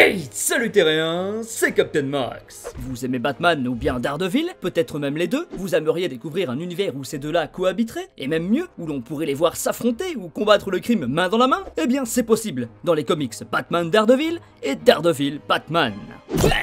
Hey, salut terriens, c'est Captain Max. Vous aimez Batman ou bien Daredevil, peut-être même les deux? Vous aimeriez découvrir un univers où ces deux-là cohabiteraient? Et même mieux, où l'on pourrait les voir s'affronter ou combattre le crime main dans la main? Eh bien c'est possible, dans les comics Batman Daredevil et Daredevil Batman. Bang!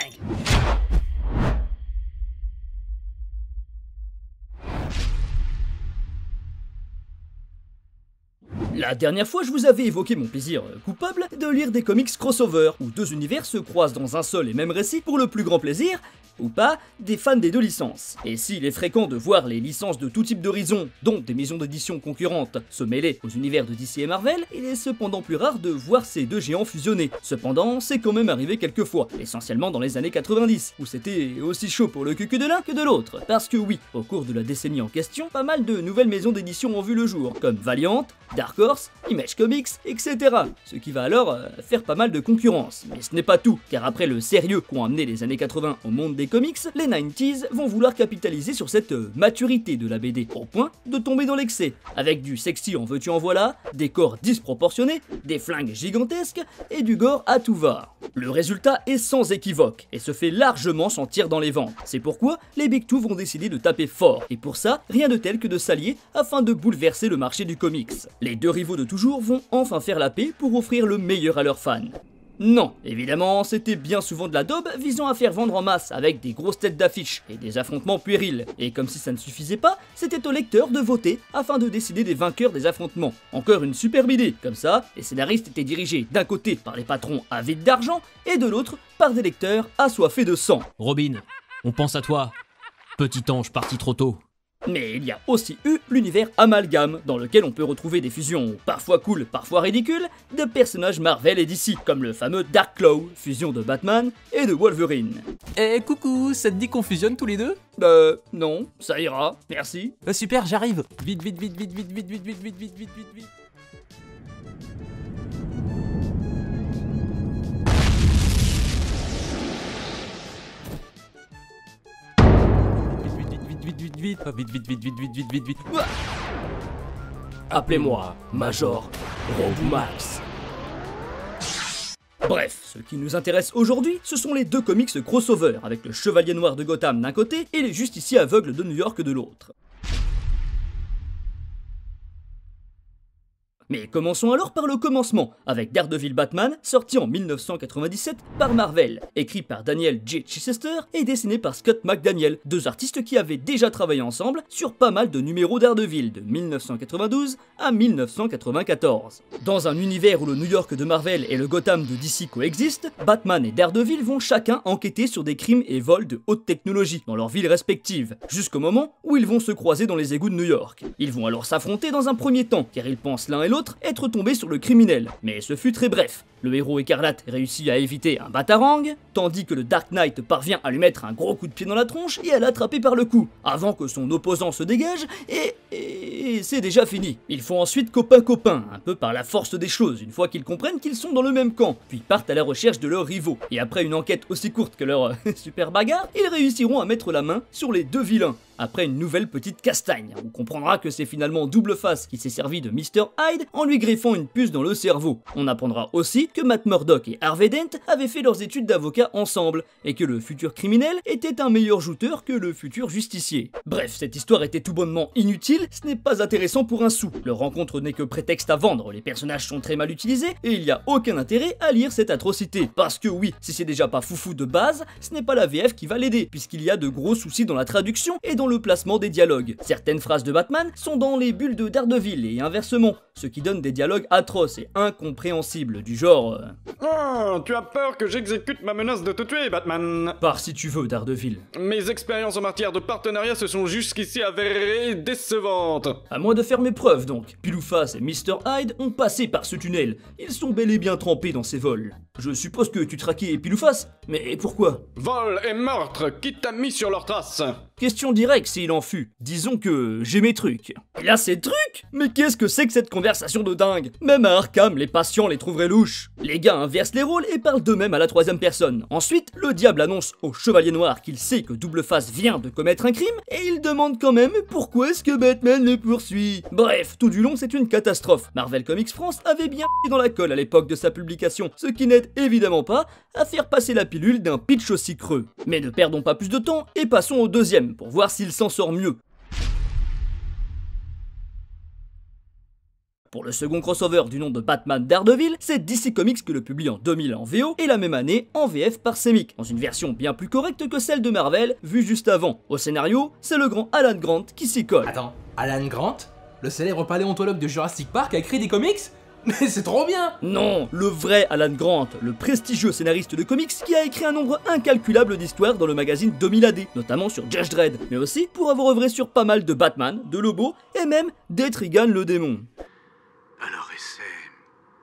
La dernière fois, je vous avais évoqué mon plaisir coupable de lire des comics crossover, où deux univers se croisent dans un seul et même récit pour le plus grand plaisir, ou pas, des fans des deux licences. Et s'il est fréquent de voir les licences de tout type d'horizon, dont des maisons d'édition concurrentes, se mêler aux univers de DC et Marvel, il est cependant plus rare de voir ces deux géants fusionner. Cependant, c'est quand même arrivé quelques fois, essentiellement dans les années 90, où c'était aussi chaud pour le cul de l'un que de l'autre. Parce que oui, au cours de la décennie en question, pas mal de nouvelles maisons d'édition ont vu le jour, comme Valiant, Dark Horse, Image Comics, etc. Ce qui va alors faire pas mal de concurrence. Mais ce n'est pas tout, car après le sérieux qu'ont amené les années 80 au monde des comics, les 90s vont vouloir capitaliser sur cette maturité de la BD, au point de tomber dans l'excès, avec du sexy en veux-tu en voilà, des corps disproportionnés, des flingues gigantesques et du gore à tout va. Le résultat est sans équivoque, et se fait largement sentir dans les ventes. C'est pourquoi les Big Two vont décider de taper fort, et pour ça, rien de tel que de s'allier afin de bouleverser le marché du comics. Les deux rivaux de toujours vont enfin faire la paix pour offrir le meilleur à leurs fans. Non, évidemment, c'était bien souvent de la daube visant à faire vendre en masse avec des grosses têtes d'affiche et des affrontements puérils. Et comme si ça ne suffisait pas, c'était aux lecteurs de voter afin de décider des vainqueurs des affrontements. Encore une superbe idée, comme ça, les scénaristes étaient dirigés d'un côté par les patrons avides d'argent et de l'autre par des lecteurs assoiffés de sang. Robin, on pense à toi. Petit ange parti trop tôt. Mais il y a aussi eu l'univers Amalgame, dans lequel on peut retrouver des fusions parfois cool, parfois ridicules, de personnages Marvel et DC, comme le fameux Dark Claw, fusion de Batman et de Wolverine. Eh coucou, ça te dit qu'on fusionne tous les deux? Non, ça ira, merci. Super, j'arrive. Vite, vite, vite, vite, vite, vite, vite, vite, vite, vite, vite, vite, vite. Vite, vite. Appelez-moi Major Robomax. Bref, ce qui nous intéresse aujourd'hui, ce sont les deux comics crossover, avec le Chevalier Noir de Gotham d'un côté et les Justiciers Aveugles de New York de l'autre. Mais commençons alors par le commencement, avec Daredevil Batman, sorti en 1997 par Marvel, écrit par Daniel J. Chichester et dessiné par Scott McDaniel, deux artistes qui avaient déjà travaillé ensemble sur pas mal de numéros Daredevil de 1992 à 1994. Dans un univers où le New York de Marvel et le Gotham de DC coexistent, Batman et Daredevil vont chacun enquêter sur des crimes et vols de haute technologie dans leurs villes respectives, jusqu'au moment où ils vont se croiser dans les égouts de New York. Ils vont alors s'affronter dans un premier temps, car ils pensent l'un et l'autre être tombé sur le criminel, mais ce fut très bref. Le héros écarlate réussit à éviter un batarang, tandis que le Dark Knight parvient à lui mettre un gros coup de pied dans la tronche et à l'attraper par le cou, avant que son opposant se dégage, et c'est déjà fini. Ils font ensuite copain-copain, un peu par la force des choses, une fois qu'ils comprennent qu'ils sont dans le même camp, puis partent à la recherche de leurs rivaux, et après une enquête aussi courte que leur super bagarre, ils réussiront à mettre la main sur les deux vilains. Après une nouvelle petite castagne, on comprendra que c'est finalement Double Face qui s'est servi de Mr. Hyde en lui greffant une puce dans le cerveau. On apprendra aussi que Matt Murdock et Harvey Dent avaient fait leurs études d'avocat ensemble, et que le futur criminel était un meilleur jouteur que le futur justicier. Bref, cette histoire était tout bonnement inutile, ce n'est pas intéressant pour un sou. Leur rencontre n'est que prétexte à vendre, les personnages sont très mal utilisés, et il n'y a aucun intérêt à lire cette atrocité. Parce que oui, si c'est déjà pas foufou de base, ce n'est pas la VF qui va l'aider, puisqu'il y a de gros soucis dans la traduction et dans le placement des dialogues. Certaines phrases de Batman sont dans les bulles de Daredevil et inversement, ce qui donne des dialogues atroces et incompréhensibles du genre Oh, tu as peur que j'exécute ma menace de te tuer, Batman? Pars si tu veux, Daredevil. Mes expériences en matière de partenariat se sont jusqu'ici avérées décevantes. À moins de faire mes preuves donc. Pilouface et Mr. Hyde ont passé par ce tunnel. Ils sont bel et bien trempés dans ces vols. Je suppose que tu traquais Pilouface, mais pourquoi? Vol et meurtre, qui t'a mis sur leurs traces? Question directe s'il en fut. Disons que j'ai mes trucs. Et là, ces trucs? Mais qu'est-ce que c'est que cette conversation de dingue? Même à Arkham, les patients les trouveraient louches. Les gars inversent les rôles et parlent d'eux-mêmes à la troisième personne. Ensuite, le diable annonce au Chevalier Noir qu'il sait que Double Face vient de commettre un crime, et il demande quand même pourquoi est-ce que Batman le poursuit. Bref, tout du long, c'est une catastrophe. Marvel Comics France avait bien dans la colle à l'époque de sa publication, ce qui n'aide n'aide évidemment pas à faire passer la pilule d'un pitch aussi creux. Mais ne perdons pas plus de temps et passons au deuxième pour voir s'il s'en sort mieux. Pour le second crossover du nom de Batman Daredevil, c'est DC Comics que le publie en 2000 en VO et la même année en VF par Semic, dans une version bien plus correcte que celle de Marvel vue juste avant. Au scénario, c'est le grand Alan Grant qui s'y colle. Attends, Alan Grant, le célèbre paléontologue de Jurassic Park, a écrit des comics? Mais c'est trop bien! Non, le vrai Alan Grant, le prestigieux scénariste de comics qui a écrit un nombre incalculable d'histoires dans le magazine 2000 AD, notamment sur Judge Dredd, mais aussi pour avoir œuvré sur pas mal de Batman, de Lobo et même d'Etrigan le démon. Alors essaie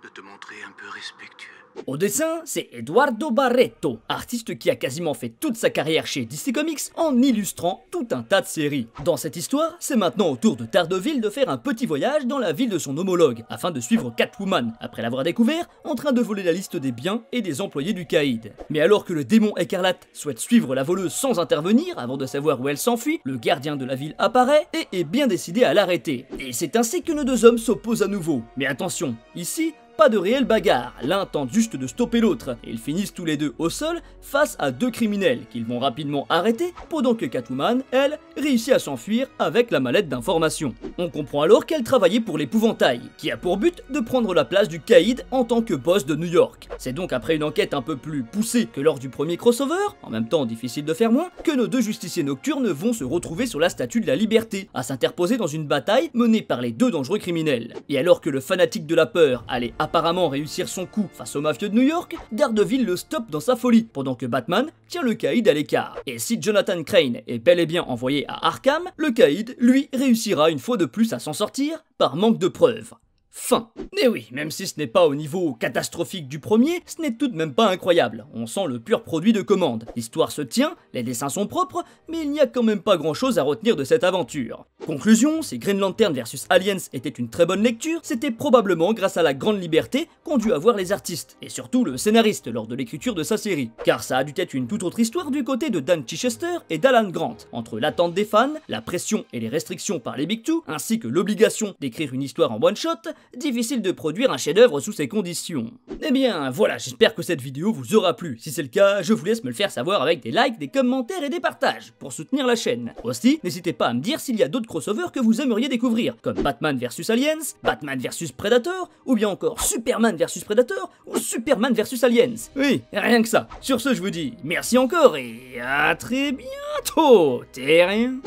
de te montrer un peu respectueux. Au dessin, c'est Eduardo Barreto, artiste qui a quasiment fait toute sa carrière chez DC Comics en illustrant tout un tas de séries. Dans cette histoire, c'est maintenant au tour de Daredevil de faire un petit voyage dans la ville de son homologue, afin de suivre Catwoman, après l'avoir découvert en train de voler la liste des biens et des employés du caïd. Mais alors que le démon écarlate souhaite suivre la voleuse sans intervenir avant de savoir où elle s'enfuit, le gardien de la ville apparaît et est bien décidé à l'arrêter. Et c'est ainsi que nos deux hommes s'opposent à nouveau. Mais attention, ici, pas de réelle bagarre, l'un tente juste de stopper l'autre, et ils finissent tous les deux au sol face à deux criminels qu'ils vont rapidement arrêter, pendant que Catwoman, elle, réussit à s'enfuir avec la mallette d'informations. On comprend alors qu'elle travaillait pour l'épouvantail, qui a pour but de prendre la place du caïd en tant que boss de New York. C'est donc après une enquête un peu plus poussée que lors du premier crossover, en même temps difficile de faire moins, que nos deux justiciers nocturnes vont se retrouver sur la Statue de la Liberté, à s'interposer dans une bataille menée par les deux dangereux criminels. Et alors que le fanatique de la peur allait apparemment réussir son coup face aux mafieux de New York, Daredevil le stoppe dans sa folie, pendant que Batman tient le caïd à l'écart. Et si Jonathan Crane est bel et bien envoyé à Arkham, le caïd, lui, réussira une fois de plus à s'en sortir par manque de preuves. Fin. Et oui, même si ce n'est pas au niveau catastrophique du premier, ce n'est tout de même pas incroyable. On sent le pur produit de commande. L'histoire se tient, les dessins sont propres, mais il n'y a quand même pas grand chose à retenir de cette aventure. Conclusion, si Green Lantern vs Aliens était une très bonne lecture, c'était probablement grâce à la grande liberté qu'ont dû avoir les artistes, et surtout le scénariste lors de l'écriture de sa série. Car ça a dû être une toute autre histoire du côté de Dan Chichester et d'Alan Grant, entre l'attente des fans, la pression et les restrictions par les Big Two, ainsi que l'obligation d'écrire une histoire en one-shot, difficile de produire un chef-d'œuvre sous ces conditions. Eh bien voilà, j'espère que cette vidéo vous aura plu. Si c'est le cas, je vous laisse me le faire savoir avec des likes, des commentaires et des partages pour soutenir la chaîne. Aussi, n'hésitez pas à me dire s'il y a d'autres crossovers que vous aimeriez découvrir, comme Batman vs Aliens, Batman vs Predator, ou bien encore Superman vs Predator, ou Superman vs Aliens. Oui, rien que ça. Sur ce, je vous dis merci encore et à très bientôt, terrien.